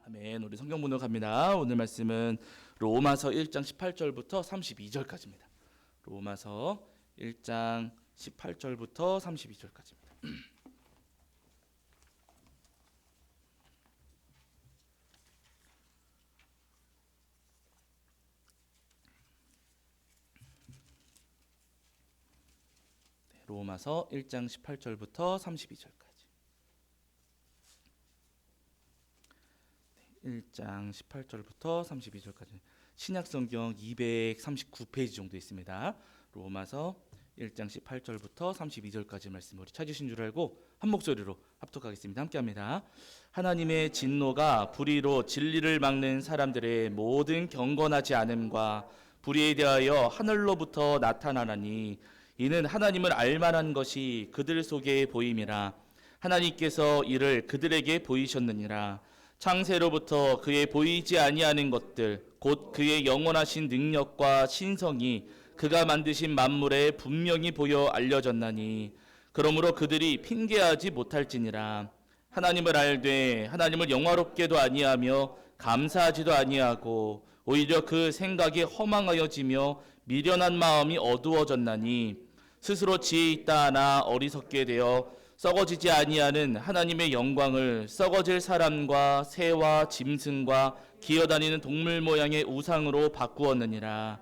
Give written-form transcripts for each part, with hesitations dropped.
아멘. 우리 성경 본문 갑니다. 오늘 말씀은 로마서 1장 18절부터 32절까지입니다. 로마서 1장 18절부터 32절까지입니다. 로마서 1장 18절부터 32절까지. 1장 18절부터 32절까지. 신약성경 239페이지 정도 있습니다. 로마서 1장 18절부터 32절까지 말씀 우리 찾으신 줄 알고 한 목소리로 합독하겠습니다. 함께합니다. 하나님의 진노가 불의로 진리를 막는 사람들의 모든 경건하지 않음과 불의에 대하여 하늘로부터 나타나나니 이는 하나님을 알만한 것이 그들 속에 보임이라. 하나님께서 이를 그들에게 보이셨느니라. 창세로부터 그의 보이지 아니하는 것들 곧 그의 영원하신 능력과 신성이 그가 만드신 만물에 분명히 보여 알려졌나니 그러므로 그들이 핑계하지 못할지니라. 하나님을 알되 하나님을 영화롭게도 아니하며 감사하지도 아니하고 오히려 그 생각이 허망하여지며 미련한 마음이 어두워졌나니 스스로 지혜 있다 하나 어리석게 되어 썩어지지 아니하는 하나님의 영광을 썩어질 사람과 새와 짐승과 기어다니는 동물 모양의 우상으로 바꾸었느니라.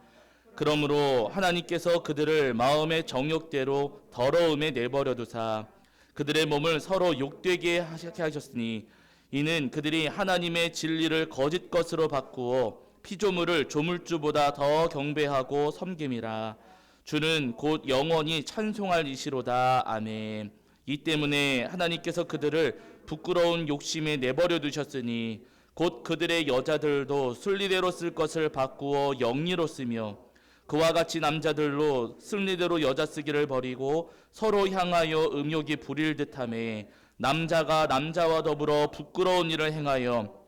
그러므로 하나님께서 그들을 마음의 정욕대로 더러움에 내버려 두사 그들의 몸을 서로 욕되게 하셨으니 이는 그들이 하나님의 진리를 거짓 것으로 바꾸어 피조물을 조물주보다 더 경배하고 섬김이라. 주는 곧 영원히 찬송할 이시로다. 아멘. 이 때문에 하나님께서 그들을 부끄러운 욕심에 내버려 두셨으니 곧 그들의 여자들도 순리대로 쓸 것을 바꾸어 영리로 쓰며 그와 같이 남자들로 순리대로 여자 쓰기를 버리고 서로 향하여 음욕이 부릴 듯하며 남자가 남자와 더불어 부끄러운 일을 행하여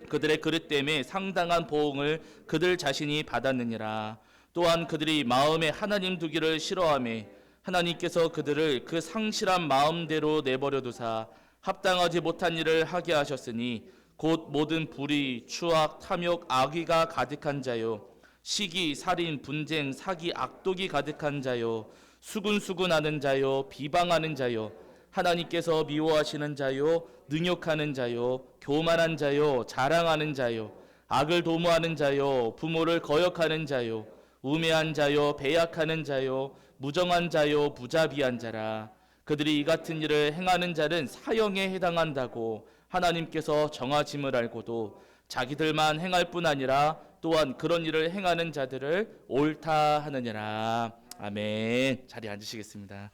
그들의 그릇 때문에 상당한 보응을 그들 자신이 받았느니라. 또한 그들이 마음에 하나님 두기를 싫어하며 하나님께서 그들을 그 상실한 마음대로 내버려 두사 합당하지 못한 일을 하게 하셨으니 곧 모든 불의, 추악, 탐욕, 악의가 가득한 자요 시기, 살인, 분쟁, 사기, 악독이 가득한 자요 수군수군하는 자요 비방하는 자요 하나님께서 미워하시는 자요 능욕하는 자요 교만한 자요 자랑하는 자요 악을 도모하는 자요 부모를 거역하는 자요 우매한 자요 배약하는 자요 무정한 자요 무자비한 자라. 그들이 이 같은 일을 행하는 자는 사형에 해당한다고 하나님께서 정하심을 알고도 자기들만 행할 뿐 아니라 또한 그런 일을 행하는 자들을 옳다 하느니라. 아멘. 자리에 앉으시겠습니다.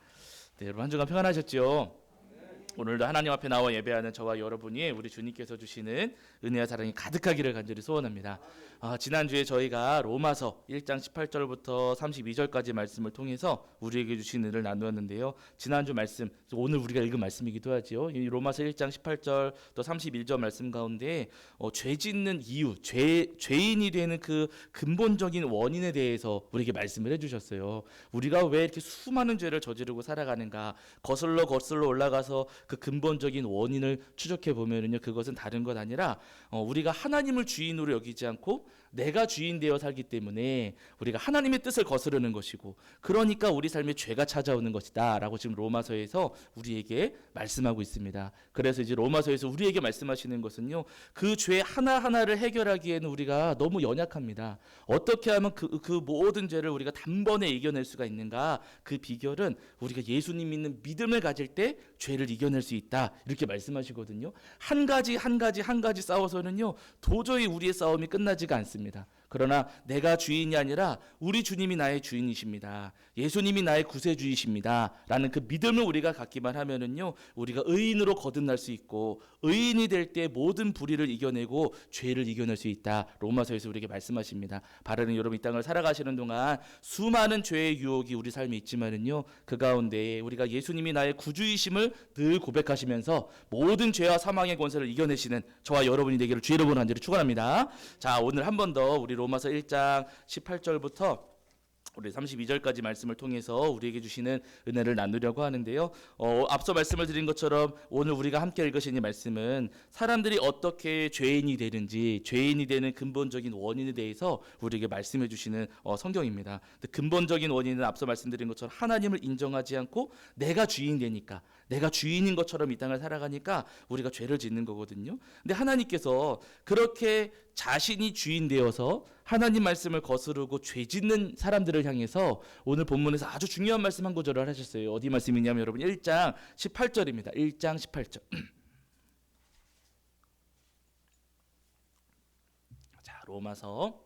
네, 여러분 한 주간 평안하셨죠? 오늘도 하나님 앞에 나와 예배하는 저와 여러분이 우리 주님께서 주시는 은혜와 사랑이 가득하기를 간절히 소원합니다. 지난주에 저희가 로마서 1장 18절부터 32절까지 말씀을 통해서 우리에게 주신 은혜를 나누었는데요. 지난주 말씀, 오늘 우리가 읽은 말씀이기도 하지요. 이 로마서 1장 18절 또 31절 말씀 가운데 죄 짓는 이유, 죄인이 되는 그 근본적인 원인에 대해서 우리에게 말씀을 해주셨어요. 우리가 왜 이렇게 수많은 죄를 저지르고 살아가는가, 거슬러 올라가서 그 근본적인 원인을 추적해 보면은요, 그것은 다른 것 아니라 우리가 하나님을 주인으로 여기지 않고 내가 주인 되어 살기 때문에 우리가 하나님의 뜻을 거스르는 것이고, 그러니까 우리 삶에 죄가 찾아오는 것이다 라고 지금 로마서에서 우리에게 말씀하고 있습니다. 그래서 이제 로마서에서 우리에게 말씀하시는 것은요, 그 죄 하나하나를 해결하기에는 우리가 너무 연약합니다. 어떻게 하면 그 모든 죄를 우리가 단번에 이겨낼 수가 있는가? 그 비결은 우리가 예수님 믿는 믿음을 가질 때 죄를 이겨낼 수 있다, 이렇게 말씀하시거든요. 한 가지 싸워서는요, 도저히 우리의 싸움이 끝나지가 않습니다. 그러나 내가 주인이 아니라 우리 주님이 나의 주인이십니다. 예수님이 나의 구세주이십니다 라는 그 믿음을 우리가 갖기만 하면은요, 우리가 의인으로 거듭날 수 있고 의인이 될 때 모든 불의를 이겨내고 죄를 이겨낼 수 있다, 로마서에서 우리에게 말씀하십니다. 바라는 여러분, 이 땅을 살아가시는 동안 수많은 죄의 유혹이 우리 삶에 있지만은요, 그 가운데 우리가 예수님이 나의 구주이심을 늘 고백하시면서 모든 죄와 사망의 권세를 이겨내시는 저와 여러분이 되기를 주의 이름으로 간절히 축원합니다. 자, 오늘 한 번 더 우리 로마서 1장 18절부터 우리 32절까지 말씀을 통해서 우리에게 주시는 은혜를 나누려고 하는데요. 앞서 말씀을 드린 것처럼 오늘 우리가 함께 읽으신 이 말씀은 사람들이 어떻게 죄인이 되는지, 죄인이 되는 근본적인 원인에 대해서 우리에게 말씀해 주시는 성경입니다. 근본적인 원인은 앞서 말씀드린 것처럼 하나님을 인정하지 않고 내가 주인 되니까, 내가 주인인 것처럼 이 땅을 살아가니까 우리가 죄를 짓는 거거든요. 근데 하나님께서 그렇게 자신이 주인 되어서 하나님 말씀을 거스르고 죄 짓는 사람들을 향해서 오늘 본문에서 아주 중요한 말씀 한 구절을 하셨어요. 어디 말씀이냐면 여러분 1장 18절입니다. 1장 18절. 자, 로마서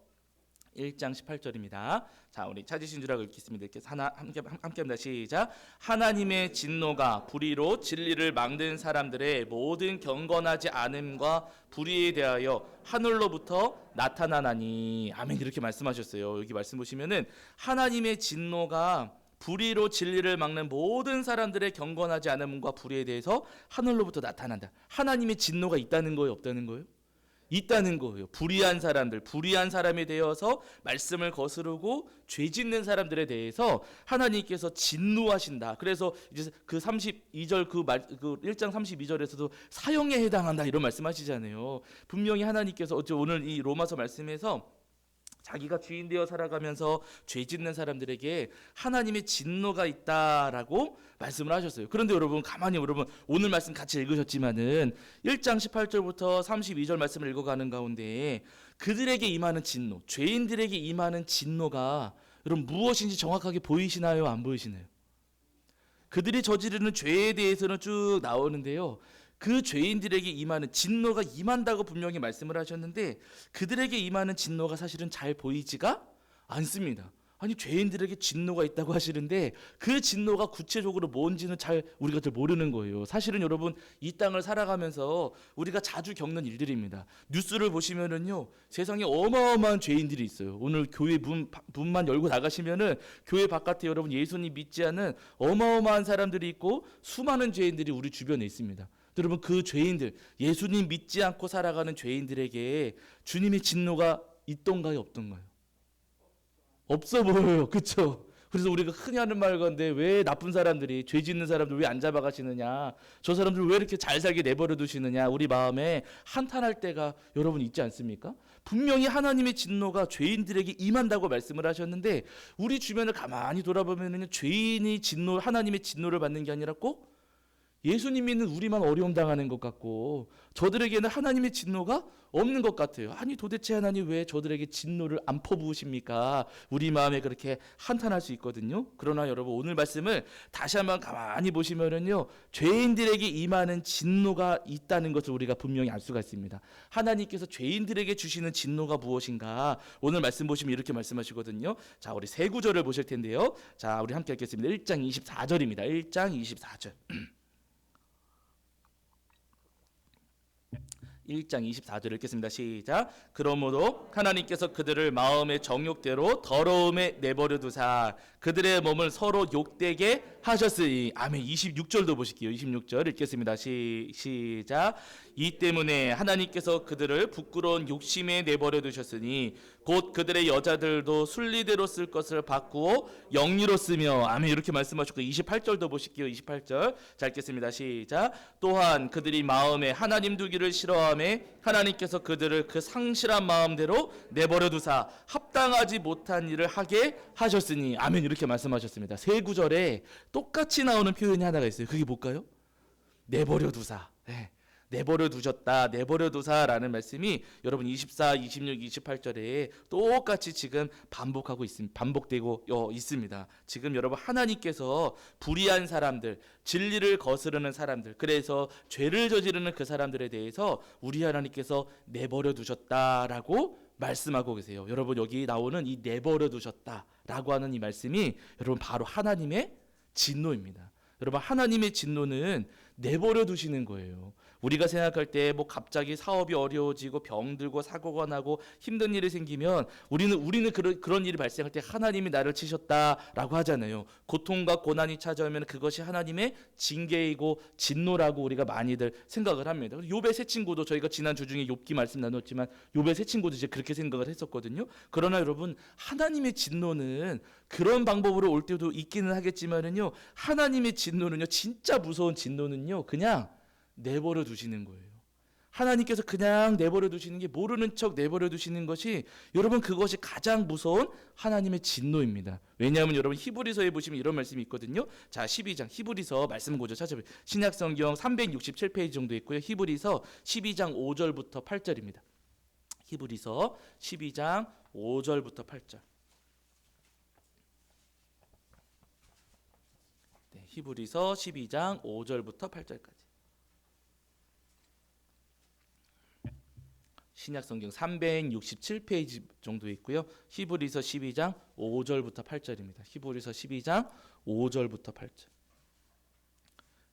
1장 18절입니다. 자, 우리 찾으신 줄 알고 읽겠습니다. 이렇게 함께합니다. 시작. 하나님의 진노가 불의로 진리를 막는 사람들의 모든 경건하지 않음과 불의에 대하여 하늘로부터 나타나나니. 아멘. 이렇게 말씀하셨어요. 여기 말씀 보시면은 하나님의 진노가 불의로 진리를 막는 모든 사람들의 경건하지 않음과 불의에 대해서 하늘로부터 나타난다. 하나님의 진노가 있다는 거예요, 없다는 거예요? 있다는 거예요. 불의한 사람들, 불의한 사람이 되어서 말씀을 거스르고 죄 짓는 사람들에 대해서 하나님께서 진노하신다. 그래서 이제 그 32절 그 1장 32절에서도 사형에 해당한다 이런 말씀하시잖아요. 분명히 하나님께서 오늘 이 로마서 말씀에서 자기가 주인 되어 살아가면서 죄 짓는 사람들에게 하나님의 진노가 있다라고 말씀을 하셨어요. 그런데 여러분 가만히 여러분 오늘 말씀 같이 읽으셨지만은 1장 18절부터 32절 말씀을 읽어가는 가운데 그들에게 임하는 진노, 죄인들에게 임하는 진노가 여러분 무엇인지 정확하게 보이시나요? 안 보이시나요? 그들이 저지르는 죄에 대해서는 쭉 나오는데요. 그 죄인들에게 임하는 진노가 임한다고 분명히 말씀을 하셨는데 그들에게 임하는 진노가 사실은 잘 보이지가 않습니다. 아니 죄인들에게 진노가 있다고 하시는데 그 진노가 구체적으로 뭔지는 우리가 잘 모르는 거예요. 사실은 여러분 이 땅을 살아가면서 우리가 자주 겪는 일들입니다. 뉴스를 보시면은요 세상에 어마어마한 죄인들이 있어요. 오늘 교회 문만 열고 나가시면은 교회 바깥에 여러분 예수님 믿지 않은 어마어마한 사람들이 있고 수많은 죄인들이 우리 주변에 있습니다. 여러분 그 죄인들 예수님 믿지 않고 살아가는 죄인들에게 주님의 진노가 있던가요 없던가요? 없어 보여요. 그렇죠? 그래서 우리가 흔히 하는 말 건데 왜 나쁜 사람들이 죄 짓는 사람들 왜 안 잡아가시느냐, 저 사람들 왜 이렇게 잘 살게 내버려 두시느냐 우리 마음에 한탄할 때가 여러분 있지 않습니까? 분명히 하나님의 진노가 죄인들에게 임한다고 말씀을 하셨는데 우리 주변을 가만히 돌아보면은 죄인이 하나님의 진노를 받는 게 아니라 꼭 예수님 믿는 우리만 어려움 당하는 것 같고 저들에게는 하나님의 진노가 없는 것 같아요. 아니 도대체 하나님 왜 저들에게 진노를 안 퍼부으십니까? 우리 마음에 그렇게 한탄할 수 있거든요. 그러나 여러분 오늘 말씀을 다시 한번 가만히 보시면은요 죄인들에게 임하는 진노가 있다는 것을 우리가 분명히 알 수가 있습니다. 하나님께서 죄인들에게 주시는 진노가 무엇인가? 오늘 말씀 보시면 이렇게 말씀하시거든요. 자, 우리 세 구절을 보실 텐데요. 자, 우리 함께 읽겠습니다. 1장 24절입니다. 1장 24절. 1장 24절 읽겠습니다. 시작. 그러므로 하나님께서 그들을 마음의 정욕대로 더러움에 내버려 두사 그들의 몸을 서로 욕되게 하셨으니. 아멘. 26절도 보실게요. 26절 읽겠습니다. 시작. 이 때문에 하나님께서 그들을 부끄러운 욕심에 내버려 두셨으니 곧 그들의 여자들도 순리대로 쓸 것을 바꾸어 영리로 쓰며. 아멘. 이렇게 말씀하셨고 28절도 보실게요. 28절 자 읽겠습니다. 시작. 또한 그들이 마음에 하나님 두기를 싫어하며 하나님께서 그들을 그 상실한 마음대로 내버려 두사 합당하지 못한 일을 하게 하셨으니. 아멘. 이렇게 말씀하셨습니다. 세 구절에 똑같이 나오는 표현이 하나가 있어요. 그게 뭘까요? 내버려 두사. 네. 내버려 두셨다, 내버려 두사라는 말씀이 여러분 24, 26, 28절에 똑같이 지금 반복되고 있습니다. 지금 여러분 하나님께서 불의한 사람들, 진리를 거스르는 사람들, 그래서 죄를 저지르는 그 사람들에 대해서 우리 하나님께서 내버려 두셨다라고 말씀하고 계세요. 여러분 여기 나오는 이 내버려 두셨다라고 하는 이 말씀이 여러분 바로 하나님의 진노입니다. 여러분 하나님의 진노는 내버려 두시는 거예요. 우리가 생각할 때 뭐 갑자기 사업이 어려워지고 병들고 사고가 나고 힘든 일이 생기면 우리는 그런 일이 발생할 때 하나님이 나를 치셨다라고 하잖아요. 고통과 고난이 찾아오면 그것이 하나님의 징계이고 진노라고 우리가 많이들 생각을 합니다. 욥의 세 친구도 저희가 지난 주 중에 욥기 말씀 나눴지만 욥의 세 친구도 이제 그렇게 생각을 했었거든요. 그러나 여러분, 하나님의 진노는 그런 방법으로 올 때도 있기는 하겠지만은요, 하나님의 진노는요, 진짜 무서운 진노는요, 그냥 내버려 두시는 거예요. 하나님께서 그냥 내버려 두시는 게, 모르는 척 내버려 두시는 것이, 여러분, 그것이 가장 무서운 하나님의 진노입니다. 왜냐하면 여러분, 히브리서에 보시면 이런 말씀이 있거든요. 자, 12장 히브리서 말씀 고조 찾아보세요. 신약성경 367페이지 정도 있고요. 히브리서 12장 5절부터 8절입니다. 히브리서 12장 5절부터 8절. 네, 히브리서 12장 5절부터 8절까지. 신약성경 367페이지 정도 있고요. 히브리서 12장 5절부터 8절입니다. 히브리서 12장 5절부터 8절.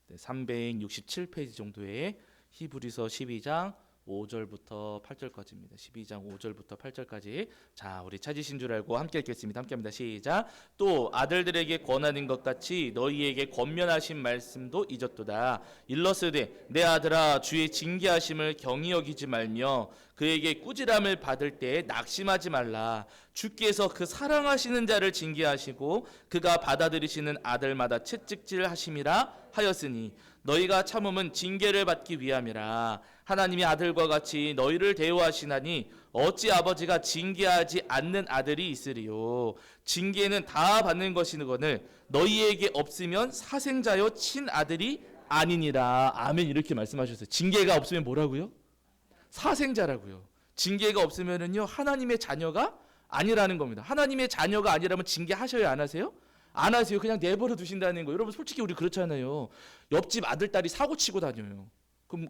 네, 367페이지 정도의 히브리서 12장 5절부터 8절까지입니다. 12장 5절부터 8절까지. 자, 우리 찾으신 줄 알고 함께 읽겠습니다. 함께 합니다. 시작. 또 아들들에게 권하는 것 같이 너희에게 권면하신 말씀도 잊었도다. 일러스되 내 아들아, 주의 징계하심을 경히 여기지 말며 그에게 꾸지람을 받을 때 낙심하지 말라. 주께서 그 사랑하시는 자를 징계하시고 그가 받아들이시는 아들마다 채찍질 하심이라 하였으니 너희가 참음은 징계를 받기 위함이라. 하나님이 아들과 같이 너희를 대우하시나니 어찌 아버지가 징계하지 않는 아들이 있으리요. 징계는 다 받는 것이거늘 너희에게 없으면 사생자여 친아들이 아니니라. 아멘. 이렇게 말씀하셨어요. 징계가 없으면 뭐라고요? 사생자라고요. 징계가 없으면은요, 하나님의 자녀가 아니라는 겁니다. 하나님의 자녀가 아니라면 징계하셔야 안 하세요? 안 하세요. 그냥 내버려 두신다는 거예요. 여러분, 솔직히 우리 그렇잖아요. 옆집 아들 딸이 사고 치고 다녀요.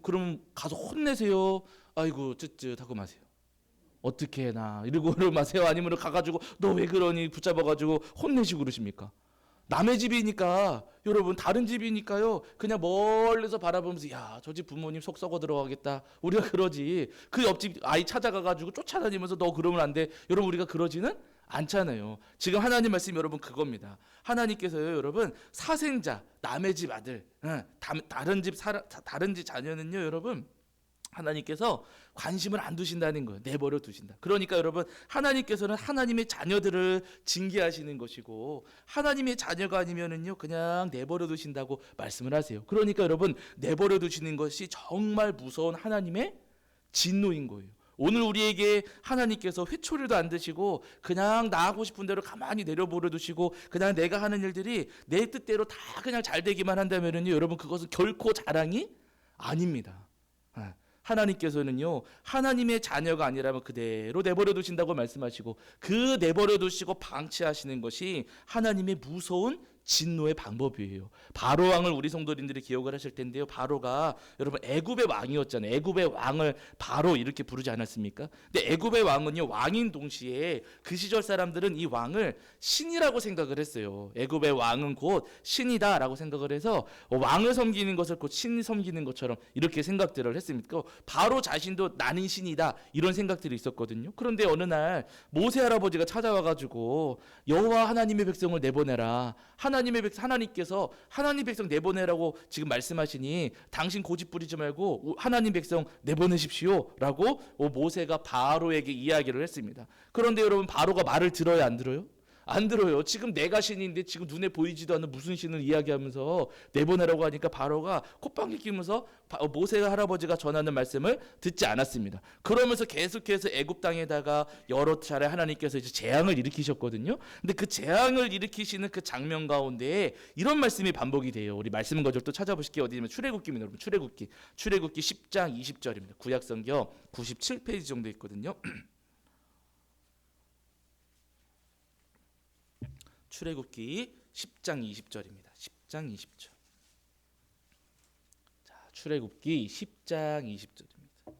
그럼 가서 혼내세요. 아이고 쯧쯧하고 마세요. 어떻게 해나 이러고 마세요. 아니면 가가지고 너 왜 그러니 붙잡아가지고 혼내시고 그러십니까? 남의 집이니까, 여러분, 다른 집이니까요, 그냥 멀리서 바라보면서 야, 저 집 부모님 속 썩어 들어가겠다, 우리가 그러지. 그 옆집 아이 찾아가가지고 쫓아다니면서 너 그러면 안 돼, 여러분, 우리가 그러지는 않잖아요. 지금 하나님 말씀 여러분 그겁니다. 하나님께서요, 여러분, 사생자, 남의 집 아들, 다른 집 자녀는요, 여러분, 하나님께서 관심을 안 두신다는 거예요. 내버려 두신다. 그러니까 여러분, 하나님께서는 하나님의 자녀들을 징계하시는 것이고, 하나님의 자녀가 아니면은요, 그냥 내버려 두신다고 말씀을 하세요. 그러니까 여러분, 내버려 두시는 것이 정말 무서운 하나님의 진노인 거예요. 오늘 우리에게 하나님께서 회초리도 안 드시고 그냥 나 하고 싶은 대로 가만히 내려버려 두시고 그냥 내가 하는 일들이 내 뜻대로 다 그냥 잘 되기만 한다면은요, 여러분, 그것은 결코 자랑이 아닙니다. 하나님께서는요, 하나님의 자녀가 아니라면 그대로 내버려 두신다고 말씀하시고, 그 내버려 두시고 방치하시는 것이 하나님의 무서운 진노의 방법이에요. 바로 왕을 우리 성도님들이 기억을 하실 텐데요, 바로가 여러분 애굽의 왕이었잖아요. 애굽의 왕을 바로 이렇게 부르지 않았습니까? 근데 애굽의 왕은요, 왕인 동시에 그 시절 사람들은 이 왕을 신이라고 생각을 했어요. 애굽의 왕은 곧 신이다라고 생각을 해서 왕을 섬기는 것을 곧 신이 섬기는 것처럼 이렇게 생각들을 했습니다. 바로 자신도 나는 신이다, 이런 생각들이 있었거든요. 그런데 어느 날 모세 할아버지가 찾아와가지고 여호와 하나님의 백성을 내보내라. 하나님께서 하나님 백성 내보내라고 지금 말씀하시니 당신 고집 부리지 말고 하나님 백성 내보내십시오 라고 모세가 바로에게 이야기를 했습니다. 그런데 여러분, 바로가 말을 들어요, 안 들어요? 안 들어요. 지금 내가 신인데 지금 눈에 보이지도 않는 무슨 신을 이야기하면서 내보내라고 하니까 바로가 콧방귀 끼면서 모세 할아버지가 전하는 말씀을 듣지 않았습니다. 그러면서 계속해서 애굽 땅에다가 여러 차례 하나님께서 이제 재앙을 일으키셨거든요. 근데 그 재앙을 일으키시는 그 장면 가운데 이런 말씀이 반복이 돼요. 우리 말씀 거절 또 찾아보실게요. 어디냐면 출애굽기입니다. 여러분, 출애굽기 10장 20절입니다. 구약성경 97페이지 정도 있거든요. 출애굽기 10장 20절입니다. 10장 20절. 자, 출애굽기 10장 20절입니다.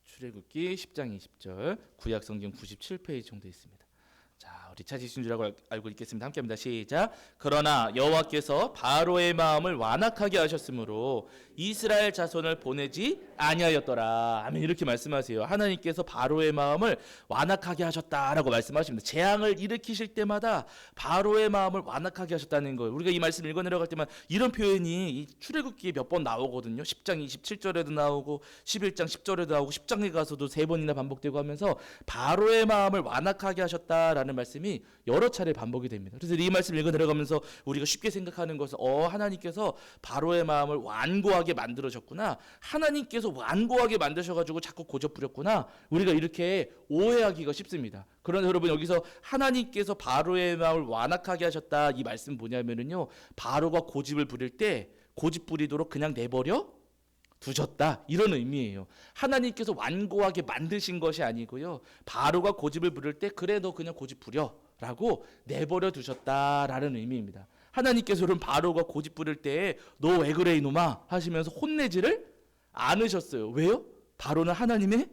출애굽기 10장 20절. 구약 성경 97페이지 정도 있습니다. 자, 우리 찾으신 줄 알고 읽겠습니다. 함께합니다. 시작. 그러나 여호와께서 바로의 마음을 완악하게 하셨으므로 이스라엘 자손을 보내지 아니하였더라. 아멘. 이렇게 말씀하세요. 하나님께서 바로의 마음을 완악하게 하셨다라고 말씀하십니다. 재앙을 일으키실 때마다 바로의 마음을 완악하게 하셨다는 거예요. 우리가 이 말씀 읽어 내려갈 때만 이런 표현이 이 출애굽기에 몇 번 나오거든요. 10장 27절에도 나오고 11장 10절에도 나오고 10장에 가서도 3번이나 반복되고 하면서 바로의 마음을 완악하게 하셨다라는 말씀이 여러 차례 반복이 됩니다. 그래서 이 말씀 읽어 내려가면서 우리가 쉽게 생각하는 것은 하나님께서 바로의 마음을 완고하게 만들으셨구나. 하나님께서 완고하게 만드셔가지고 자꾸 고집 부렸구나. 우리가 이렇게 오해하기가 쉽습니다. 그런데 여러분 여기서 하나님께서 바로의 마음을 완악하게 하셨다. 이 말씀 뭐냐면은요. 바로가 고집을 부릴 때 고집 부리도록 그냥 내버려 두셨다. 이런 의미예요. 하나님께서 완고하게 만드신 것이 아니고요. 바로가 고집을 부릴 때 그래 너 그냥 고집 부려 라고 내버려 두셨다라는 의미입니다. 하나님께서는 바로가 고집 부릴 때 너 왜 그래 이놈아 하시면서 혼내지를 않으셨어요. 왜요? 바로는 하나님의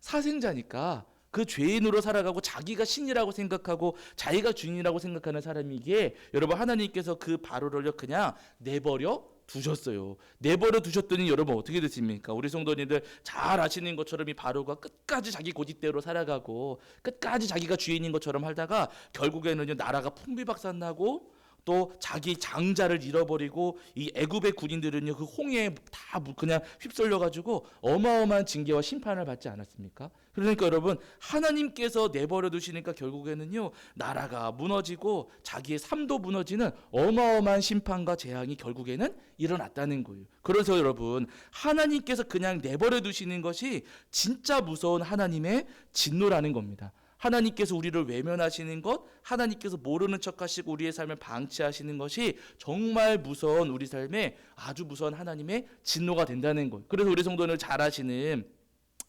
사생자니까 그 죄인으로 살아가고 자기가 신이라고 생각하고 자기가 주인이라고 생각하는 사람이기에 여러분 하나님께서 그 바로를 그냥 내버려 두셨어요. 내버려 두셨더니 여러분 어떻게 됐습니까? 우리 성도님들 잘 아시는 것처럼 이 바로가 끝까지 자기 고집대로 살아가고 끝까지 자기가 주인인 것처럼 살다가 결국에는 나라가 풍비박산나고 또 자기 장자를 잃어버리고 이 애굽의 군인들은요 그 홍해에 다 그냥 휩쓸려 가지고 어마어마한 징계와 심판을 받지 않았습니까? 그러니까 여러분 하나님께서 내버려 두시니까 결국에는요 나라가 무너지고 자기의 삶도 무너지는 어마어마한 심판과 재앙이 결국에는 일어났다는 거예요. 그래서 여러분 하나님께서 그냥 내버려 두시는 것이 진짜 무서운 하나님의 진노라는 겁니다. 하나님께서 우리를 외면하시는 것, 하나님께서 모르는 척하시고 우리의 삶을 방치하시는 것이 정말 무서운 우리 삶에 아주 무서운 하나님의 진노가 된다는 거예요. 그래서 우리 성도는 잘 아시는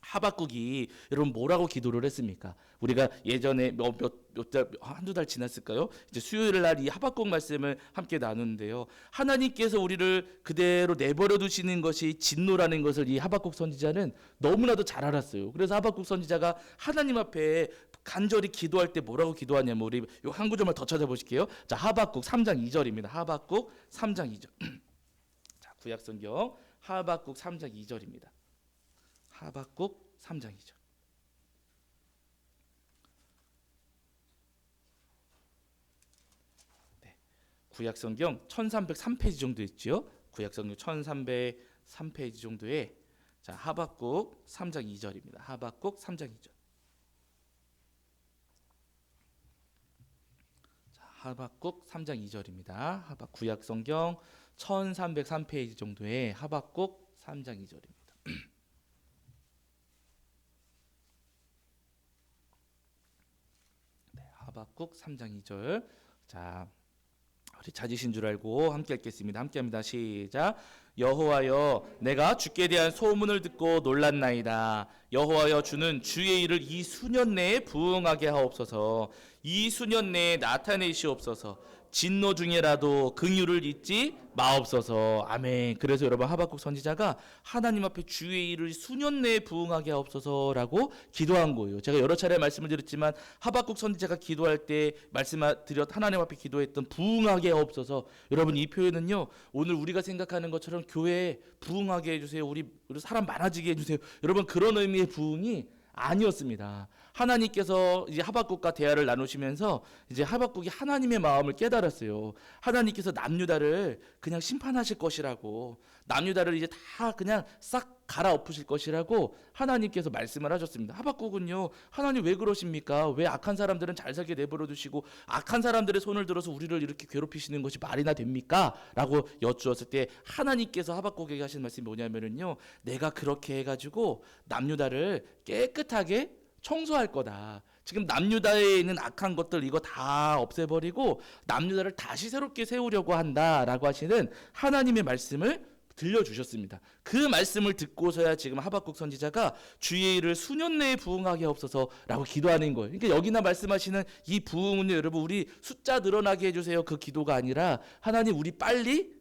하박국이 여러분 뭐라고 기도를 했습니까? 우리가 예전에 한두 달 지났을까요? 이제 수요일 날 이 하박국 말씀을 함께 나누는데요. 하나님께서 우리를 그대로 내버려 두시는 것이 진노라는 것을 이 하박국 선지자는 너무나도 잘 알았어요. 그래서 하박국 선지자가 하나님 앞에 간절히 기도할 때 뭐라고 기도하냐면 우리 요 한 구절만 더 찾아보실게요. 자, 하박국 3장 2절입니다. 하박국 3장 2절. 자, 구약 성경 하박국 3장 2절입니다. 하박국 3장 2절. 네. 구약 성경 1303페이지 정도 있죠. 구약 성경 1303페이지 정도에 자, 하박국 3장 2절입니다. 하박국 3장 2절. 하박국 3장 2절입니다. 구약 성경 1303페이지 정도의 하박국 3장 2절입니다. 네, 하박국 3장 2절. 자, 우리 찾으신 줄 알고 함께 읽겠습니다. 함께합니다. 시작. 여호와여 내가 주께 대한 소문을 듣고 놀랐나이다. 여호와여 주는 주의 일을 이 수년 내에 부응하게 하옵소서. 이 수년 내에 나타내시옵소서. 진노 중에라도 긍휼을 잊지 마옵소서. 아멘. 그래서 여러분 하박국 선지자가 하나님 앞에 주의 일을 수년 내에 부응하게 하옵소서라고 기도한 거예요. 제가 여러 차례 말씀을 드렸지만 하박국 선지자가 기도할 때 말씀드렸 하나님 앞에 기도했던 부응하게 하옵소서. 여러분 이 표현은요 오늘 우리가 생각하는 것처럼 교회에 부응하게 해주세요. 우리 사람 많아지게 해주세요. 여러분 그런 의미의 부응이 아니었습니다. 하나님께서 이제 하박국과 대화를 나누시면서 이제 하박국이 하나님의 마음을 깨달았어요. 하나님께서 남유다를 그냥 심판하실 것이라고, 남유다를 이제 다 그냥 싹 갈아엎으실 것이라고 하나님께서 말씀을 하셨습니다. 하박국은요, 하나님 왜 그러십니까? 왜 악한 사람들은 잘 살게 내버려 두시고 악한 사람들의 손을 들어서 우리를 이렇게 괴롭히시는 것이 말이나 됩니까? 라고 여쭈었을 때 하나님께서 하박국에게 하신 말씀이 뭐냐면요, 내가 그렇게 해가지고 남유다를 깨끗하게 청소할 거다. 지금 남유다에 있는 악한 것들 이거 다 없애버리고 남유다를 다시 새롭게 세우려고 한다라고 하시는 하나님의 말씀을 들려주셨습니다. 그 말씀을 듣고서야 지금 하박국 선지자가 주의 일을 수년 내에 부응하게 하옵소서라고 기도하는 거예요. 그러니까 여기나 말씀하시는 이 부응은요, 여러분 우리 숫자 늘어나게 해주세요 그 기도가 아니라 하나님 우리 빨리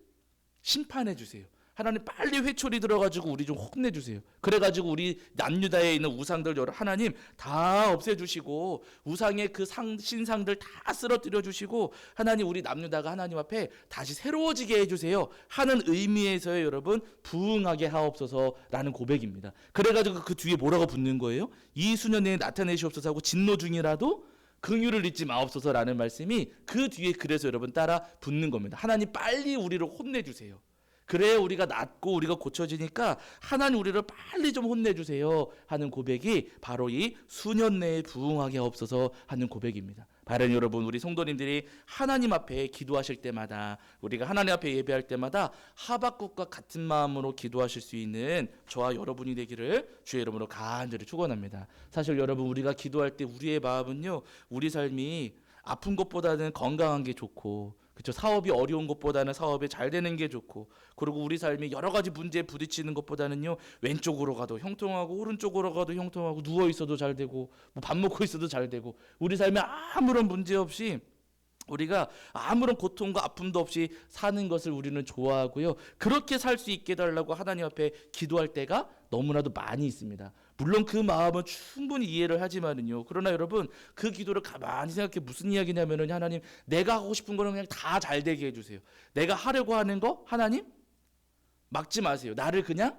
심판해 주세요. 하나님 빨리 회초리 들어가지고 우리 좀 혼내주세요. 그래가지고 우리 남유다에 있는 우상들 하나님 다 없애주시고 우상의 그 신상들 다 쓰러뜨려 주시고 하나님 우리 남유다가 하나님 앞에 다시 새로워지게 해주세요 하는 의미에서요 여러분 부응하게 하옵소서라는 고백입니다. 그래가지고 그 뒤에 뭐라고 붙는 거예요? 이 수년 내에 나타내시옵소서 하고 진노 중이라도 긍휼을 잊지 마옵소서라는 말씀이 그 뒤에 그래서 여러분 따라 붙는 겁니다. 하나님 빨리 우리를 혼내주세요. 그래야 우리가 낫고 우리가 고쳐지니까 하나님 우리를 빨리 좀 혼내주세요 하는 고백이 바로 이 수년 내에 부응하게 하옵소서 하는 고백입니다. 바른 여러분 우리 성도님들이 하나님 앞에 기도하실 때마다 우리가 하나님 앞에 예배할 때마다 하박국과 같은 마음으로 기도하실 수 있는 저와 여러분이 되기를 주의 이름으로 간절히 축원합니다. 사실 여러분 우리가 기도할 때 우리의 마음은요 우리 삶이 아픈 것보다는 건강한 게 좋고 그렇죠. 사업이 어려운 것보다는 사업이 잘 되는 게 좋고 그리고 우리 삶이 여러 가지 문제에 부딪히는 것보다는요 왼쪽으로 가도 형통하고 오른쪽으로 가도 형통하고 누워 있어도 잘 되고 뭐 밥 먹고 있어도 잘 되고 우리 삶에 아무런 문제 없이 우리가 아무런 고통과 아픔도 없이 사는 것을 우리는 좋아하고요. 그렇게 살 수 있게 해달라고 하나님 앞에 기도할 때가 너무나도 많이 있습니다. 물론 그 마음은 충분히 이해를 하지만은요. 그러나 여러분 그 기도를 가만히 생각해 무슨 이야기냐면은 하나님 내가 하고 싶은 거는 그냥 다 잘 되게 해주세요. 내가 하려고 하는 거 하나님 막지 마세요. 나를 그냥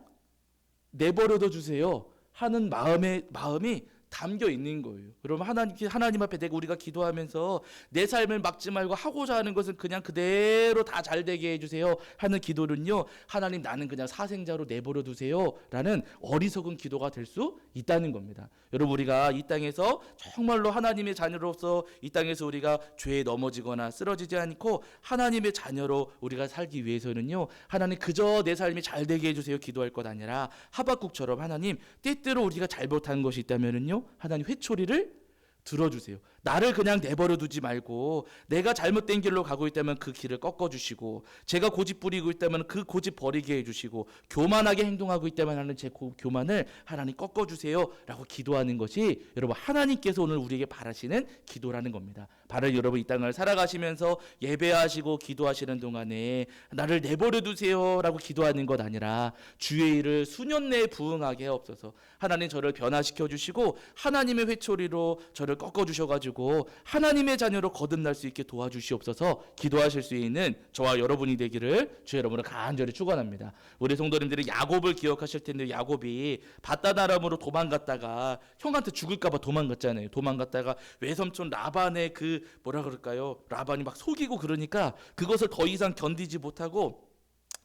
내버려둬 주세요 하는 마음이 담겨 있는 거예요. 그러면 하나님 앞에 내가 우리가 기도하면서 내 삶을 막지 말고 하고자 하는 것은 그냥 그대로 다 잘 되게 해주세요 하는 기도는요. 하나님 나는 그냥 사생자로 내버려 두세요 라는 어리석은 기도가 될 수 있다는 겁니다. 여러분 우리가 이 땅에서 정말로 하나님의 자녀로서 이 땅에서 우리가 죄에 넘어지거나 쓰러지지 않고 하나님의 자녀로 우리가 살기 위해서는요. 하나님 그저 내 삶이 잘 되게 해주세요 기도할 것 아니라 하박국처럼 하나님 때때로 우리가 잘못한 것이 있다면은요. 하나님 회초리를 들어주세요. 나를 그냥 내버려 두지 말고 내가 잘못된 길로 가고 있다면 그 길을 꺾어주시고 제가 고집 부리고 있다면 그 고집 버리게 해주시고 교만하게 행동하고 있다면 하는 제 교만을 하나님 꺾어주세요 라고 기도하는 것이 여러분 하나님께서 오늘 우리에게 바라시는 기도라는 겁니다. 바로 여러분 이 땅을 살아가시면서 예배하시고 기도하시는 동안에 나를 내버려 두세요 라고 기도하는 것 아니라 주의 일을 수년 내에 부응하게 하옵소서. 하나님 저를 변화시켜 주시고 하나님의 회초리로 저를 꺾어주셔가지고 하나님의 자녀로 거듭날 수 있게 도와주시옵소서. 기도하실 수 있는 저와 여러분이 되기를 주의 이름으로 간절히 축원합니다. 우리 성도님들이 야곱을 기억하실 텐데 야곱이 밧다나람으로 도망갔다가 형한테 죽을까봐 도망갔잖아요. 도망갔다가 외삼촌 라반의 그 뭐라 그럴까요? 라반이 막 속이고 그러니까 그것을 더 이상 견디지 못하고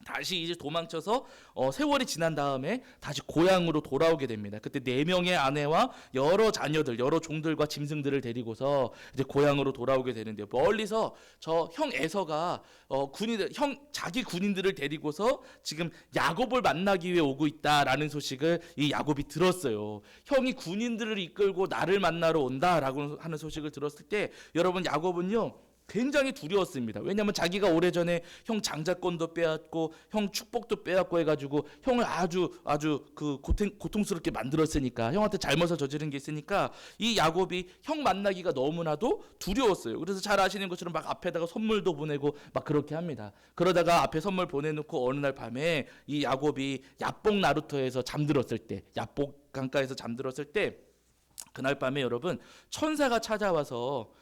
다시 이제 도망쳐서 세월이 지난 다음에 다시 고향으로 돌아오게 됩니다. 그때 4명의 아내와 여러 자녀들, 여러 종들과 짐승들을 데리고서 이제 고향으로 돌아오게 되는데요. 멀리서 저 형 에서가 자기 군인들을 데리고서 지금 야곱을 만나기 위해 오고 있다라는 소식을 이 야곱이 들었어요. 형이 군인들을 이끌고 나를 만나러 온다라고 하는 소식을 들었을 때 여러분 야곱은요. 굉장히 두려웠습니다. 왜냐하면 자기가 오래전에 형 장자권도 빼앗고 형 축복도 빼앗고 해가지고 형을 아주 그 고통스럽게 만들었으니까 형한테 잘못을 저지른 게 있으니까 이 야곱이 형 만나기가 너무나도 두려웠어요. 그래서 잘 아시는 것처럼 막 앞에다가 선물도 보내고 막 그렇게 합니다. 그러다가 앞에 선물 보내놓고 어느 날 밤에 이 야곱이 야복 나루터에서 잠들었을 때 야복 강가에서 잠들었을 때 그날 밤에 여러분 천사가 찾아와서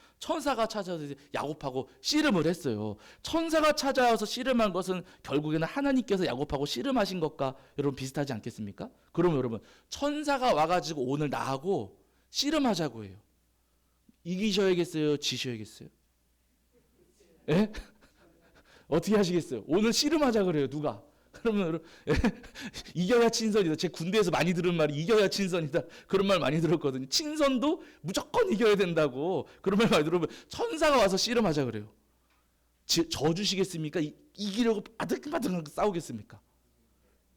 야곱하고 씨름을 했어요. 천사가 찾아와서 씨름한 것은 결국에는 하나님께서 야곱하고 씨름하신 것과 여러분 비슷하지 않겠습니까? 그럼 여러분 천사가 와가지고 오늘 나하고 씨름하자고 해요. 이기셔야겠어요? 지셔야겠어요? 예? 어떻게 하시겠어요? 오늘 씨름하자 그래요. 누가? 그러면 이겨야 친선이다. 제 군대에서 많이 들은 말이 이겨야 친선이다. 그런 말 많이 들었거든요. 친선도 무조건 이겨야 된다고. 그런 말 많이 들으면 천사가 와서 씨름하자 그래요. 져주시겠습니까? 이기려고 아득바득 싸우겠습니까?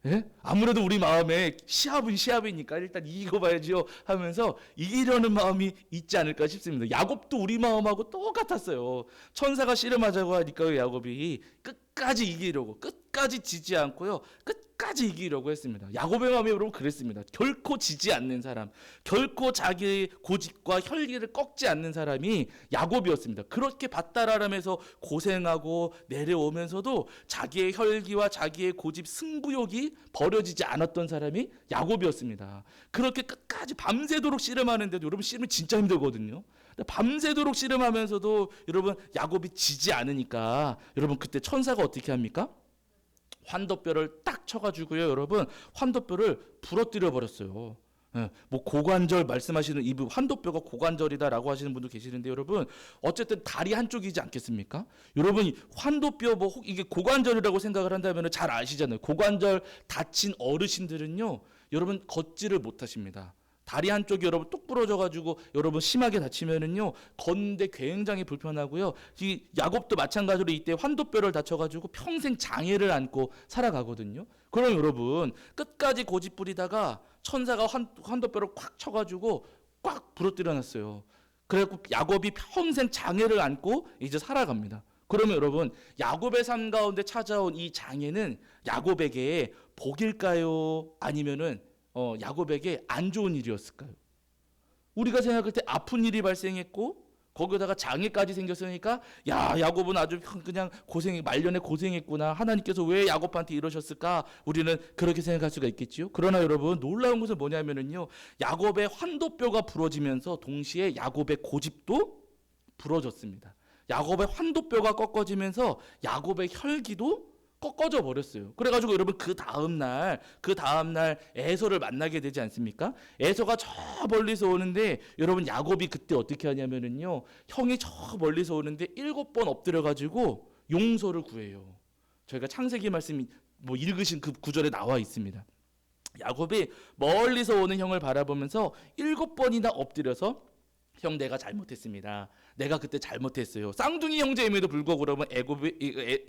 예? 아무래도 우리 마음에 시합은 시합이니까 일단 이기고 봐야죠 하면서 이기려는 마음이 있지 않을까 싶습니다. 야곱도 우리 마음하고 똑같았어요. 천사가 씨름하자고 하니까 야곱이 끝까지 이기려고 끝까지 지지 않고요. 끝까지 끝까지 이기려고 했습니다. 야곱의 마음이 여러분 그랬습니다. 결코 지지 않는 사람, 결코 자기의 고집과 혈기를 꺾지 않는 사람이 야곱이었습니다. 그렇게 밭다라라면서 고생하고 내려오면서도 자기의 혈기와 자기의 고집, 승부욕이 버려지지 않았던 사람이 야곱이었습니다. 그렇게 끝까지 밤새도록 씨름하는데도 여러분 씨름이 진짜 힘들거든요. 밤새도록 씨름하면서도 여러분 야곱이 지지 않으니까 여러분 그때 천사가 어떻게 합니까? 환도뼈를 딱 쳐가지고요, 여러분 환도뼈를 부러뜨려 버렸어요. 예, 뭐 고관절 말씀하시는 이분 환도뼈가 고관절이다라고 하시는 분도 계시는데 여러분 어쨌든 다리 한쪽이지 않겠습니까? 여러분 환도뼈 뭐 이게 고관절이라고 생각을 한다면 잘 아시잖아요. 고관절 다친 어르신들은요, 여러분 걷지를 못하십니다. 다리 한쪽이 여러분 뚝 부러져가지고 여러분 심하게 다치면은요 걷는데 굉장히 불편하고요. 이 야곱도 마찬가지로 이때 환도뼈를 다쳐가지고 평생 장애를 안고 살아가거든요. 그럼 여러분 끝까지 고집 부리다가 천사가 환도뼈를 콱 쳐가지고 꽉 부러뜨려놨어요. 그래갖고 야곱이 평생 장애를 안고 이제 살아갑니다. 그러면 여러분 야곱의 삶 가운데 찾아온 이 장애는 야곱에게 복일까요? 아니면은 야곱에게 안 좋은 일이었을까요? 우리가 생각할 때 아픈 일이 발생했고 거기다가 장애까지 생겼으니까 야 야곱은 아주 그냥 말년에 고생했구나. 하나님께서 왜 야곱한테 이러셨을까? 우리는 그렇게 생각할 수가 있겠지요. 그러나 여러분 놀라운 것은 뭐냐면은요, 야곱의 환도뼈가 부러지면서 동시에 야곱의 고집도 부러졌습니다. 야곱의 환도뼈가 꺾어지면서 야곱의 혈기도 꺾어져 버렸어요. 그래가지고 여러분 그 다음날 에서를 만나게 되지 않습니까? 에서가 저 멀리서 오는데 여러분 야곱이 그때 어떻게 하냐면은요, 형이 저 멀리서 오는데 7번 엎드려가지고 용서를 구해요. 저희가 창세기 말씀 뭐 읽으신 그 구절에 나와 있습니다. 야곱이 멀리서 오는 형을 바라보면서 7번이나 엎드려서 형 내가 잘못했습니다. 내가 그때 잘못했어요. 쌍둥이 형제임에도 불구하고 그러면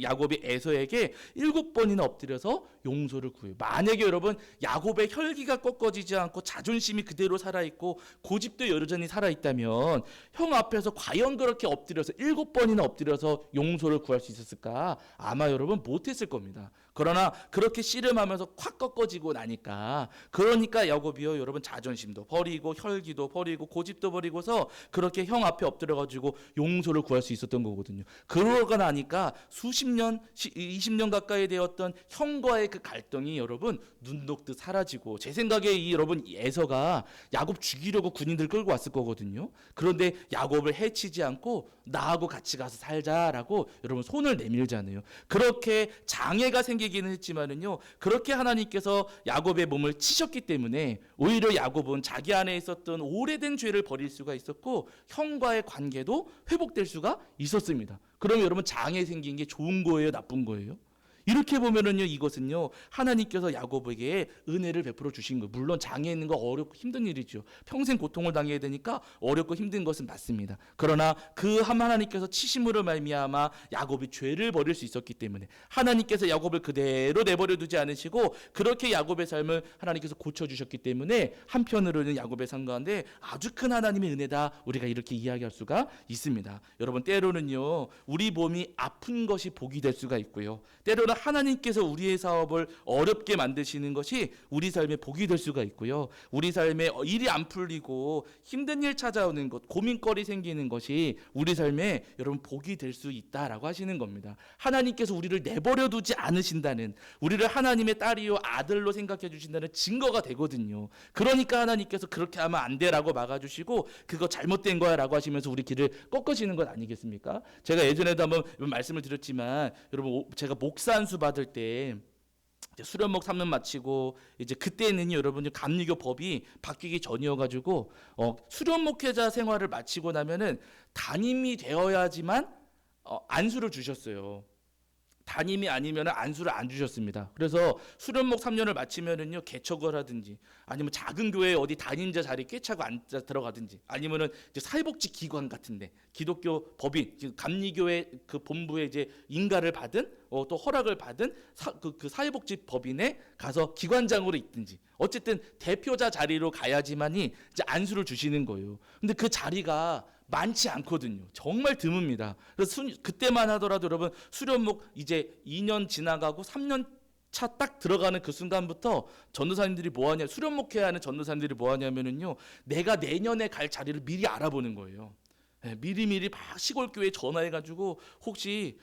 야곱이 에서에게 7번이나 엎드려서 용서를 구해요. 만약에 여러분 야곱의 혈기가 꺾어지지 않고 자존심이 그대로 살아있고 고집도 여전히 살아있다면 형 앞에서 과연 그렇게 엎드려서 7번이나 엎드려서 용서를 구할 수 있었을까? 아마 여러분 못했을 겁니다. 그러나 그렇게 씨름하면서 콱 꺾어지고 나니까 그러니까 야곱이요 여러분 자존심도 버리고 혈기도 버리고 고집도 버리고서 그렇게 형 앞에 엎드려가지고 용서를 구할 수 있었던 거거든요. 그러고 나니까 수십 년 20년 가까이 되었던 형과의 그 갈등이 여러분 눈 녹듯 사라지고, 제 생각에 이 여러분 에서가 야곱 죽이려고 군인들 끌고 왔을 거거든요. 그런데 야곱을 해치지 않고 나하고 같이 가서 살자라고 여러분 손을 내밀잖아요. 그렇게 장애가 생기기는 했지만은요, 그렇게 하나님께서 야곱의 몸을 치셨기 때문에 오히려 야곱은 자기 안에 있었던 오래된 죄를 버릴 수가 있었고 형과의 관계도 회복될 수가 있었습니다. 그럼 여러분 장애 생긴 게 좋은 거예요, 나쁜 거예요? 이렇게 보면은요, 이것은요 하나님께서 야곱에게 은혜를 베풀어 주신 거예요. 물론 장애 있는 거 어렵고 힘든 일이죠. 평생 고통을 당해야 되니까 어렵고 힘든 것은 맞습니다. 그러나 그 하나님께서 치심으로 말미암아 야곱이 죄를 버릴 수 있었기 때문에 하나님께서 야곱을 그대로 내버려 두지 않으시고 그렇게 야곱의 삶을 하나님께서 고쳐 주셨기 때문에 한편으로는 야곱의 삶 가운데 아주 큰 하나님의 은혜다, 우리가 이렇게 이야기할 수가 있습니다. 여러분 때로는요 우리 몸이 아픈 것이 복이 될 수가 있고요, 때로는 하나님께서 우리의 사업을 어렵게 만드시는 것이 우리 삶의 복이 될 수가 있고요, 우리 삶에 일이 안 풀리고 힘든 일 찾아오는 것, 고민거리 생기는 것이 우리 삶에 여러분 복이 될 수 있다라고 하시는 겁니다. 하나님께서 우리를 내버려 두지 않으신다는, 우리를 하나님의 딸이요 아들로 생각해 주신다는 증거가 되거든요. 그러니까 하나님께서 그렇게 하면 안 돼라고 막아주시고 그거 잘못된 거야 라고 하시면서 우리 길을 꺾으시는 것 아니겠습니까? 제가 예전에도 한번 말씀을 드렸지만 여러분 제가 목사 안수 받을 때 수련목 3년 마치고 이제 그때는 여러분 감리교 법이 바뀌기 전이어가지고 수련목회자 생활을 마치고 나면은 담임이 되어야지만 안수를 주셨어요. 담임이 아니면 안수를 안 주셨습니다. 그래서 수련목 3년을 마치면은요 개척을 하든지 아니면 작은 교회 어디 담임자 자리에 꿰차고 앉아 들어가든지 아니면은 이제 사회복지 기관 같은데 기독교 법인 감리교회 그 본부에 이제 인가를 받은 또 허락을 받은 그 사회복지 법인에 가서 기관장으로 있든지 어쨌든 대표자 자리로 가야지만이 이제 안수를 주시는 거예요. 근데 그 자리가 많지 않거든요. 정말 드뭅니다. 그래서 그때만 하더라도 여러분 수련목 이제 2년 지나가고 3년 차 딱 들어가는 그 순간부터 전도사님들이 뭐하냐, 수련목회야 하는 전도사님들이 뭐하냐면은요, 내가 내년에 갈 자리를 미리 알아보는 거예요. 미리미리 막 시골 교회에 전화해가지고 혹시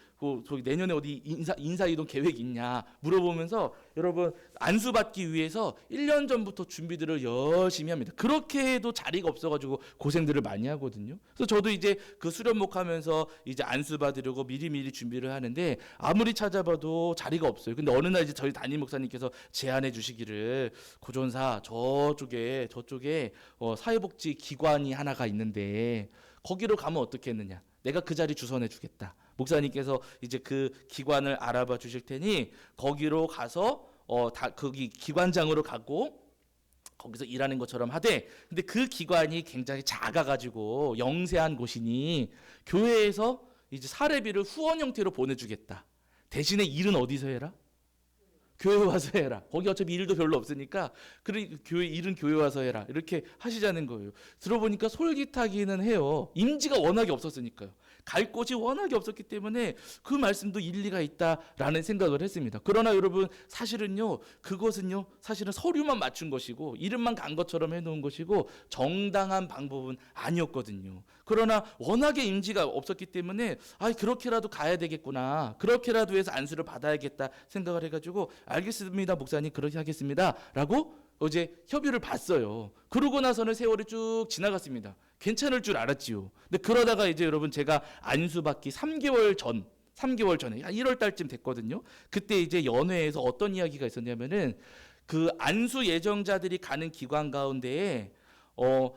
저기 내년에 어디 인사 이동 계획 있냐 물어보면서 여러분 안수받기 위해서 1년 전부터 준비들을 열심히 합니다. 그렇게 해도 자리가 없어가지고 고생들을 많이 하거든요. 그래서 저도 이제 그 수련목하면서 이제 안수받으려고 미리미리 준비를 하는데 아무리 찾아봐도 자리가 없어요. 근데 어느 날 이제 저희 담임 목사님께서 제안해 주시기를, 고전사 저쪽에 사회복지 기관이 하나가 있는데 거기로 가면 어떻겠느냐, 내가 그 자리 주선해 주겠다. 목사님께서 이제 그 기관을 알아봐 주실 테니 거기로 가서 거기 기관장으로 가고 거기서 일하는 것처럼 하되, 근데 그 기관이 굉장히 작아가지고 영세한 곳이니 교회에서 이제 사례비를 후원 형태로 보내주겠다. 대신에 일은 어디서 해라? 교회 와서 해라. 거기 어차피 일도 별로 없으니까 그래, 교회 일은 교회 와서 해라. 이렇게 하시자는 거예요. 들어보니까 솔깃하기는 해요. 임지가 워낙에 없었으니까요. 갈 곳이 워낙에 없었기 때문에 그 말씀도 일리가 있다라는 생각을 했습니다. 그러나 여러분 사실은요, 그것은요 사실은 서류만 맞춘 것이고 이름만 간 것처럼 해놓은 것이고 정당한 방법은 아니었거든요. 그러나 워낙에 임지가 없었기 때문에 그렇게라도 가야 되겠구나, 그렇게라도 해서 안수를 받아야겠다 생각을 해가지고 알겠습니다 목사님, 그렇게 하겠습니다 라고 어제 협의를 봤어요. 그러고 나서는 세월이 쭉 지나갔습니다. 괜찮을 줄 알았지요. 근데 그러다가 이제 여러분 제가 안수받기 3개월 전에 1월 달쯤 됐거든요. 그때 이제 연회에서 어떤 이야기가 있었냐면은 그 안수 예정자들이 가는 기관 가운데에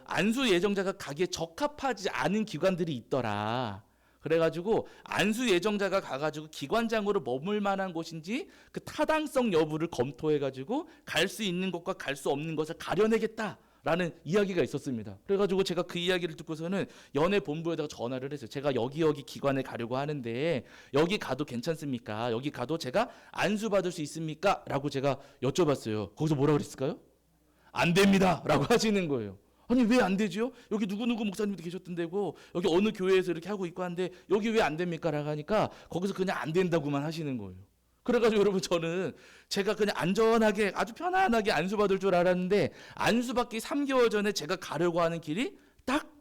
안수 예정자가 가기에 적합하지 않은 기관들이 있더라. 그래가지고 안수 예정자가 가가지고 기관장으로 머물 만한 곳인지 그 타당성 여부를 검토해가지고 갈 수 있는 것과 갈 수 없는 것을 가려내겠다라는 이야기가 있었습니다. 그래가지고 제가 그 이야기를 듣고서는 연회 본부에다가 전화를 했어요. 제가 여기 기관에 가려고 하는데 여기 가도 괜찮습니까? 여기 가도 제가 안수 받을 수 있습니까? 라고 제가 여쭤봤어요. 거기서 뭐라 그랬을까요? 안 됩니다 라고 하시는 거예요. 아니 왜 안 되지요? 여기 누구누구 목사님도 계셨던 데고 여기 어느 교회에서 이렇게 하고 있고 한데 여기 왜 안 됩니까? 라고 하니까 거기서 그냥 안 된다고만 하시는 거예요. 그래가지고 여러분 저는 제가 그냥 안전하게 아주 편안하게 안수받을 줄 알았는데 안수받기 3개월 전에 제가 가려고 하는 길이 딱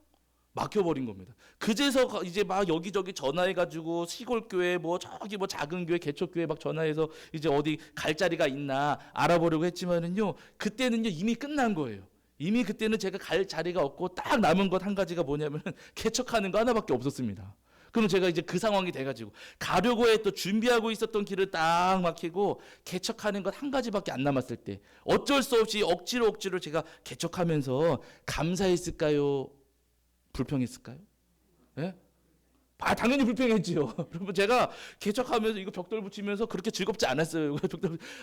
막혀버린 겁니다. 그제서 이제 막 여기저기 전화해가지고 시골교회 저기 작은 교회 개척교회 막 전화해서 이제 어디 갈 자리가 있나 알아보려고 했지만은요, 그때는요 이미 끝난 거예요. 이미 그때는 제가 갈 자리가 없고 딱 남은 것 한 가지가 뭐냐면 개척하는 거 하나밖에 없었습니다. 그럼 제가 이제 그 상황이 돼가지고 가려고 했던 준비하고 있었던 길을 딱 막히고 개척하는 것 한 가지밖에 안 남았을 때 어쩔 수 없이 억지로 제가 개척하면서 감사했을까요? 불평했을까요? 예? 당연히 불평했지요. 여러분 제가 개척하면서 이거 벽돌 붙이면서 그렇게 즐겁지 않았어요.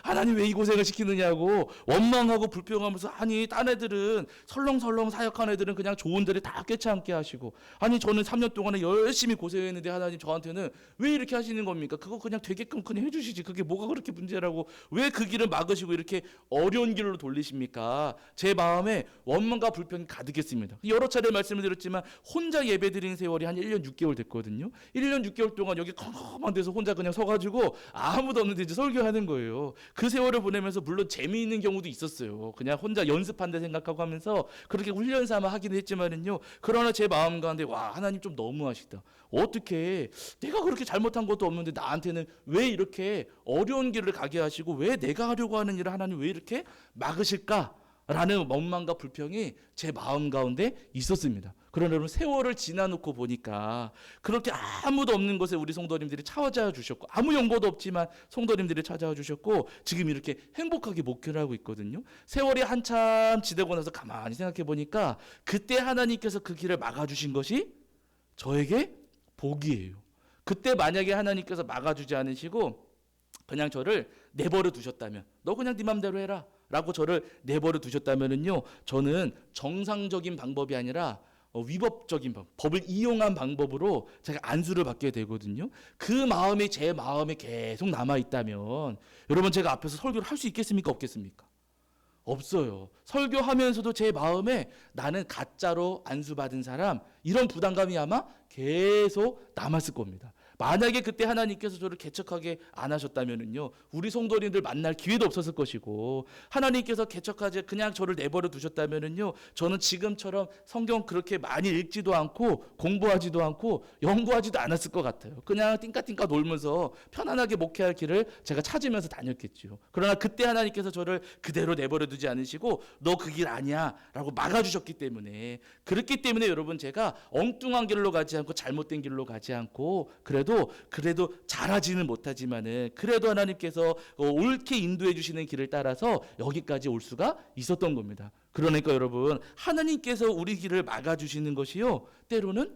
하나님 왜 이 고생을 시키느냐고 원망하고 불평하면서, 아니 딴 애들은 설렁설렁 사역한 애들은 그냥 좋은 데를 다 꿰차앉게 하시고, 아니 저는 3년 동안에 열심히 고생했는데 하나님 저한테는 왜 이렇게 하시는 겁니까? 그거 그냥 되게끔 그냥 해주시지, 그게 뭐가 그렇게 문제라고 왜 그 길을 막으시고 이렇게 어려운 길로 돌리십니까? 제 마음에 원망과 불평이 가득했습니다. 여러 차례 말씀을 드렸지만 혼자 예배드린 세월이 한 1년 6개월 됐거든요. 1년 6개월 동안 여기 컴컴한 데서 혼자 그냥 서가지고 아무도 없는데 이제 설교하는 거예요. 그 세월을 보내면서 물론 재미있는 경우도 있었어요. 그냥 혼자 연습한다 생각하고 하면서 그렇게 훈련 삼아 하기는 했지만은요, 그러나 제 마음 가운데 와, 하나님 좀 너무하시다. 어떻게 내가 그렇게 잘못한 것도 없는데 나한테는 왜 이렇게 어려운 길을 가게 하시고 왜 내가 하려고 하는 일을 하나님 왜 이렇게 막으실까? 라는 원망과 불평이 제 마음 가운데 있었습니다. 그러나 여러분 세월을 지나놓고 보니까 그렇게 아무도 없는 곳에 우리 성도님들이 찾아와 주셨고, 아무 연고도 없지만 성도님들이 찾아와 주셨고 지금 이렇게 행복하게 목회를 하고 있거든요. 세월이 한참 지나고 나서 가만히 생각해 보니까 그때 하나님께서 그 길을 막아주신 것이 저에게 복이에요. 그때 만약에 하나님께서 막아주지 않으시고 그냥 저를 내버려 두셨다면, 너 그냥 네 맘대로 해라 라고 저를 내버려 두셨다면은요, 저는 정상적인 방법이 아니라 위법적인 법을 이용한 방법으로 제가 안수를 받게 되거든요. 그 마음이 제 마음에 계속 남아 있다면 여러분 제가 앞에서 설교를 할 수 있겠습니까? 없겠습니까? 없어요. 설교하면서도 제 마음에 나는 가짜로 안수받은 사람, 이런 부담감이 아마 계속 남았을 겁니다. 만약에 그때 하나님께서 저를 개척하게 안 하셨다면은요, 우리 성도님들 만날 기회도 없었을 것이고, 하나님께서 개척하지 그냥 저를 내버려 두셨다면은요, 저는 지금처럼 성경 그렇게 많이 읽지도 않고 공부하지도 않고 연구하지도 않았을 것 같아요. 그냥 띵까띵까 놀면서 편안하게 목회할 길을 제가 찾으면서 다녔겠죠. 그러나 그때 하나님께서 저를 그대로 내버려 두지 않으시고 너 그 길 아니야 라고 막아주셨기 때문에, 그렇기 때문에 여러분 제가 엉뚱한 길로 가지 않고 잘못된 길로 가지 않고 그래도 잘하지는 못하지만은 그래도 하나님께서 옳게 인도해 주시는 길을 따라서 여기까지 올 수가 있었던 겁니다. 그러니까 여러분, 하나님께서 우리 길을 막아주시는 것이요, 때로는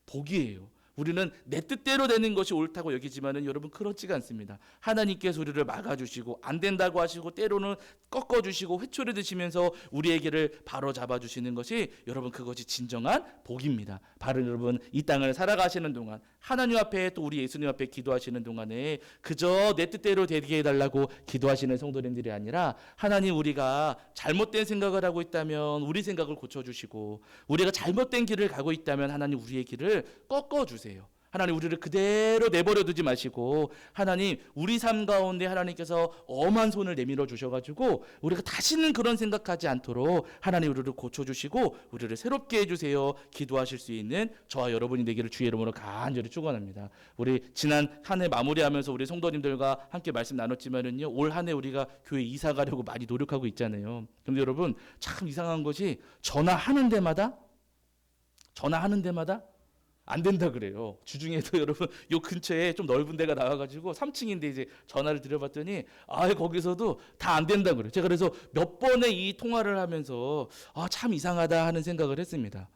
복이에요. 우리는 내 뜻대로 되는 것이 옳다고 여기지만은 여러분 그렇지가 않습니다. 하나님께서 우리를 막아주시고 안 된다고 하시고 때로는 꺾어주시고 회초리 드시면서 우리의 길을 바로 잡아주시는 것이 여러분 그것이 진정한 복입니다. 바로 여러분 이 땅을 살아가시는 동안 하나님 앞에 또 우리 예수님 앞에 기도하시는 동안에 그저 내 뜻대로 되게 해달라고 기도하시는 성도님들이 아니라, 하나님 우리가 잘못된 생각을 하고 있다면 우리 생각을 고쳐주시고, 우리가 잘못된 길을 가고 있다면 하나님 우리의 길을 꺾어주세요. 하나님 우리를 그대로 내버려 두지 마시고, 하나님 우리 삶 가운데 하나님께서 엄한 손을 내밀어 주셔가지고 우리가 다시는 그런 생각하지 않도록 하나님 우리를 고쳐주시고 우리를 새롭게 해주세요. 기도하실 수 있는 저와 여러분이 되기를 주의 이름으로 간절히 축원합니다. 우리 지난 한 해 마무리하면서 우리 성도님들과 함께 말씀 나눴지만은요, 올 한 해 우리가 교회 이사 가려고 많이 노력하고 있잖아요. 그런데 여러분 참 이상한 것이 전화하는 데마다 안 된다 그래요. 주중에도 여러분 요 근처에 좀 넓은 데가 나와가지고 3층인데 이제 전화를 드려봤더니 거기서도 다 안 된다 그래요. 제가 그래서 몇 번의 이 통화를 하면서 참 이상하다 하는 생각을 했습니다.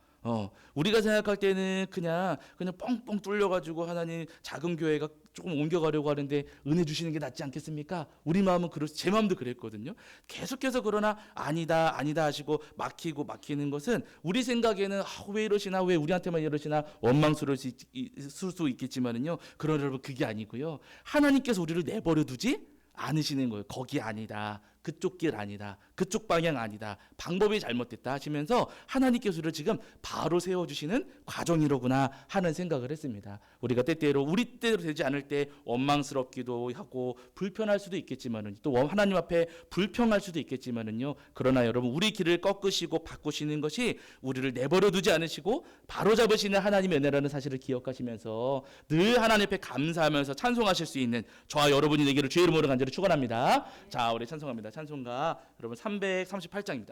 우리가 생각할 때는 그냥 뻥뻥 뚫려가지고 하나님 작은 교회가 조금 옮겨가려고 하는데 은혜 주시는 게 낫지 않겠습니까? 우리 마음은 제 마음도 그랬거든요. 계속해서 그러나 아니다 하시고 막히는 것은 우리 생각에는 왜 이러시나, 왜 우리한테만 이러시나 원망스러울 수 있겠지만은요, 그런 여러분 그게 아니고요. 하나님께서 우리를 내버려 두지 않으시는 거예요. 거기 아니다, 그쪽 길 아니다, 그쪽 방향 아니다, 방법이 잘못됐다 하시면서 하나님께서 우리를 지금 바로 세워주시는 과정이로구나 하는 생각을 했습니다. 우리가 때때로 우리 때로 되지 않을 때 원망스럽기도 하고 불편할 수도 있겠지만은, 또 하나님 앞에 불평할 수도 있겠지만은요, 그러나 여러분 우리 길을 꺾으시고 바꾸시는 것이 우리를 내버려 두지 않으시고 바로 잡으시는 하나님의 은혜라는 사실을 기억하시면서 늘 하나님 앞에 감사하면서 찬송하실 수 있는 저와 여러분이 되기를 주의 이름으로 간절히 축원합니다. 자, 우리 찬송합니다. 찬송가 여러분 338장입니다.